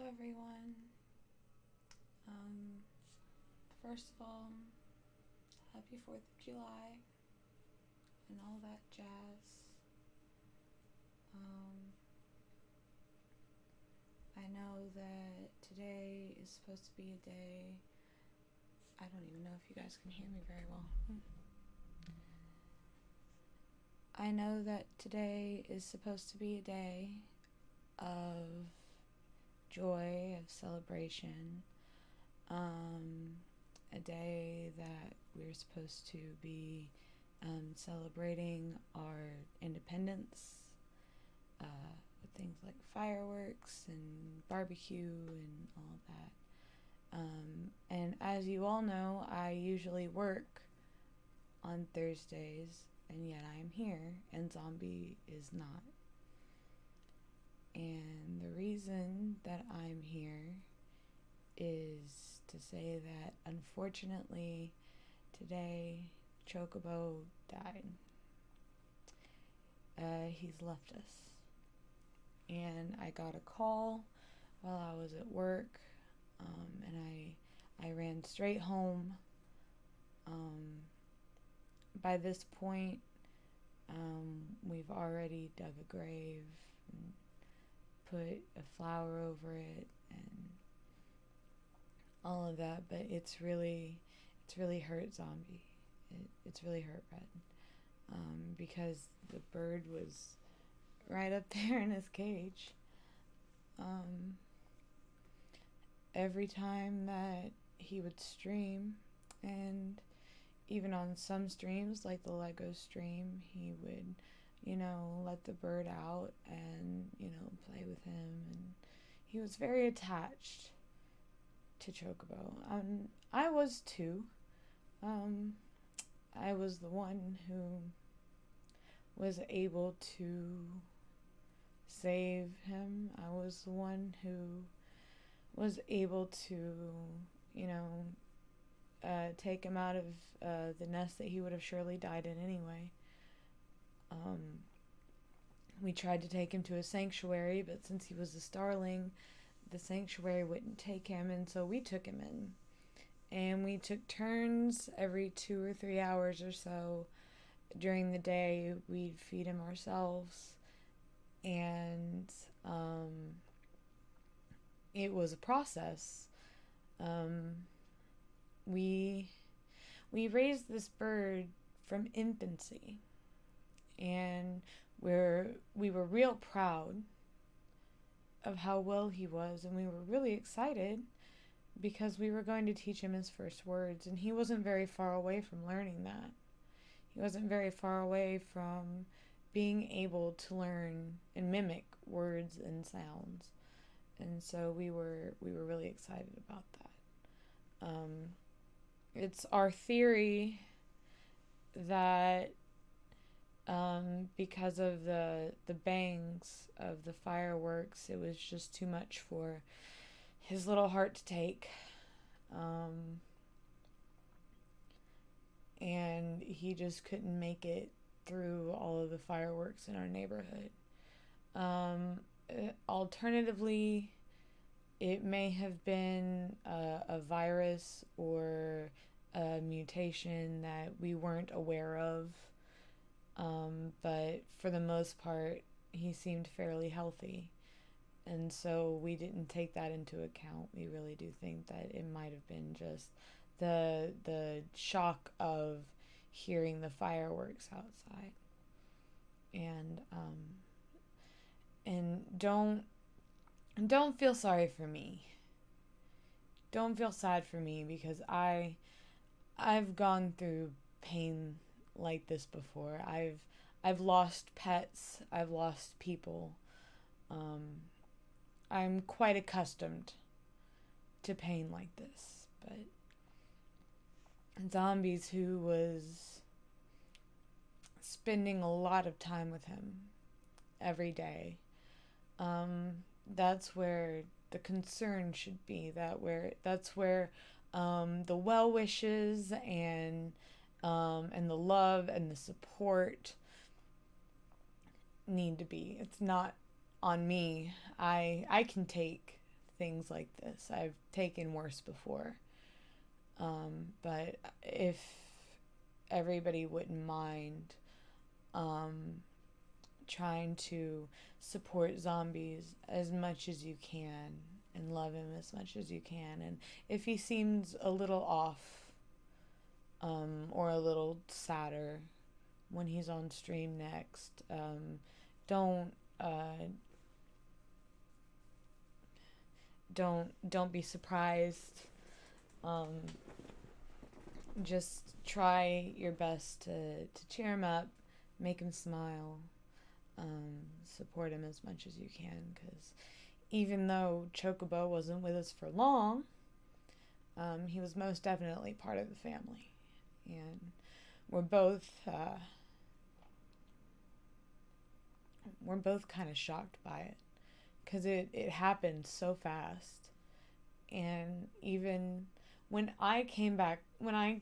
everyone. First of all, happy 4th of July and all that jazz. I know that today is supposed to be a day. I don't even know if you guys can hear me very well. I know that today is supposed to be a day of joy, of celebration, a day that we're supposed to be celebrating our independence with things like fireworks and barbecue and all of that. And as you all know, I usually work on Thursdays, and yet I am here, and Zombie is not. And the reason that I'm here is to say that unfortunately today Chocobo died. He's left us. And I got a call while I was at work, and I ran straight home. By this point, we've already dug a grave and put a flower over it and all of that, but it's really hurt Zombie. It's really hurt Red, because the bird was right up there in his cage. Every time that he would stream, and even on some streams like the Lego stream, he would let the bird out and play with him, and he was very attached to Chocobo. I was too. I was the one who was able to save him. I was the one who was able to, take him out of the nest that he would have surely died in anyway. We tried to take him to a sanctuary, but since he was a starling, the sanctuary wouldn't take him, and so we took him in. And we took turns every 2 or 3 hours or so during the day. We'd feed him ourselves, and it was a process. We raised this bird from infancy, and we were real proud of how well he was, and we were really excited because we were going to teach him his first words, and he wasn't very far away from learning that. He wasn't very far away from being able to learn and mimic words and sounds, and so we were really excited about that. It's our theory that because of the bangs of the fireworks, it was just too much for his little heart to take, and he just couldn't make it through all of the fireworks in our neighborhood. Alternatively, it may have been a virus or a mutation that we weren't aware of, but for the most part, he seemed fairly healthy. And so we didn't take that into account. We really do think that it might have been just the shock of hearing the fireworks outside. And don't feel sorry for me. Don't feel sad for me, because I've gone through pain like this before. I've lost pets. I've lost people. I'm quite accustomed to pain like this, but Zombies, who was spending a lot of time with him every day, that's where the concern should be. That's where the well wishes and the love and the support need to be. It's not on me. I can take things like this. I've taken worse before. But if everybody wouldn't mind trying to support zombies as much as you can and love him as much as you can. And if he seems a little off or a little sadder when he's on stream next, don't don't be surprised. Just try your best to cheer him up, make him smile, support him as much as you can, because even though Chocobo wasn't with us for long, he was most definitely part of the family, and we're both kind of shocked by it, because it happened so fast. And even when I came back, when I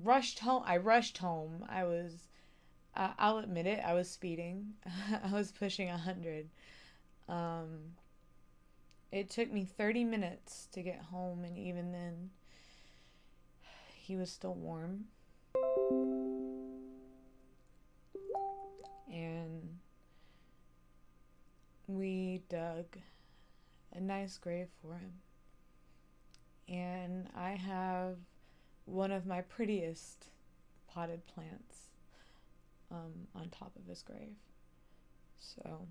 rushed home, I was, I'll admit it, I was speeding. I was pushing 100. It took me 30 minutes to get home, and even then, he was still warm. And we dug a nice grave for him. And I have one of my prettiest potted plants on top of his grave. So,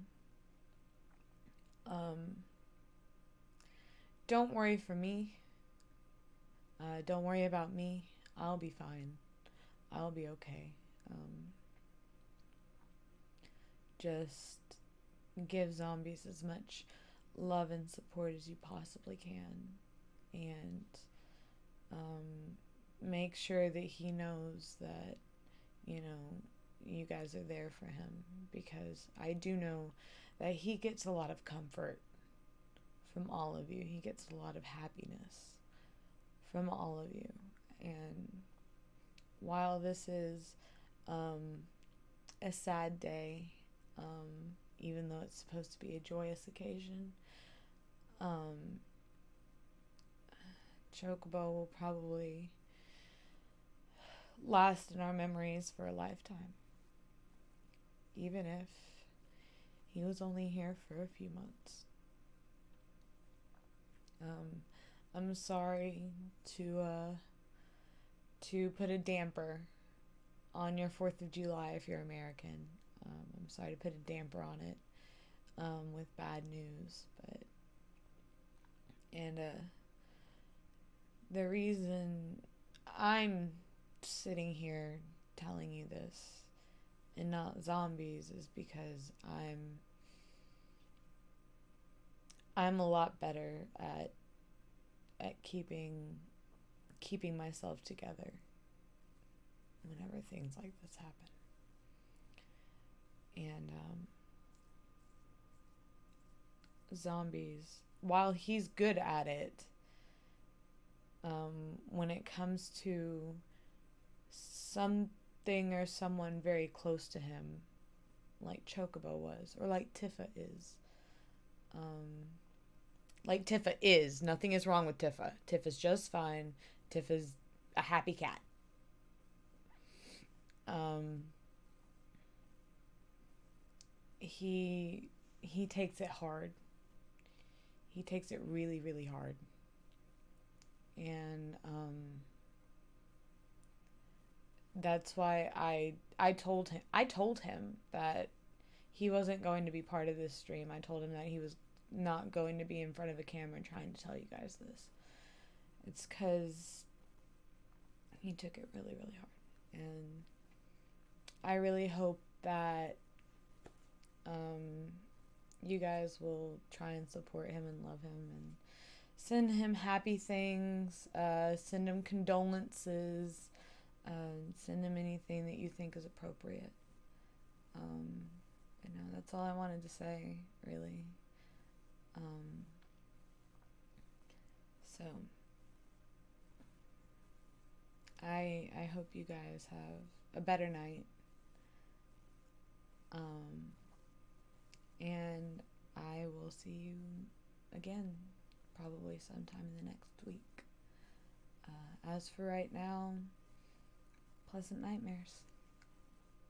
don't worry for me. Don't worry about me. I'll be fine. I'll be okay. Just give zombies as much love and support as you possibly can. And make sure that he knows that, you know, you guys are there for him, because I do know that he gets a lot of comfort from all of you. He gets a lot of happiness from all of you. And while this is a sad day, even though it's supposed to be a joyous occasion, Chocobo will probably last in our memories for a lifetime, even if he was only here for a few months. I'm sorry to put a damper on your 4th of July if you're American. I'm sorry to put a damper on it with bad news, but the reason I'm sitting here telling you this and not zombies is because I'm a lot better at keeping myself together whenever things like this happen. And zombies, while he's good at it, when it comes to something or someone very close to him, like Chocobo was, or like Tifa is. Like Tifa is. Nothing is wrong with Tifa. Tifa's just fine. Tifa's a happy cat. He takes it hard. He takes it really, really hard. And that's why I told him that he wasn't going to be part of this stream. I told him that he was not going to be in front of a camera trying to tell you guys this. It's because he took it really, really hard. And I really hope that you guys will try and support him and love him and send him happy things, send him condolences, send him anything that you think is appropriate. You know, that's all I wanted to say, really. So I hope you guys have a better night. And I will see you again probably sometime in the next week. As for right now, pleasant nightmares.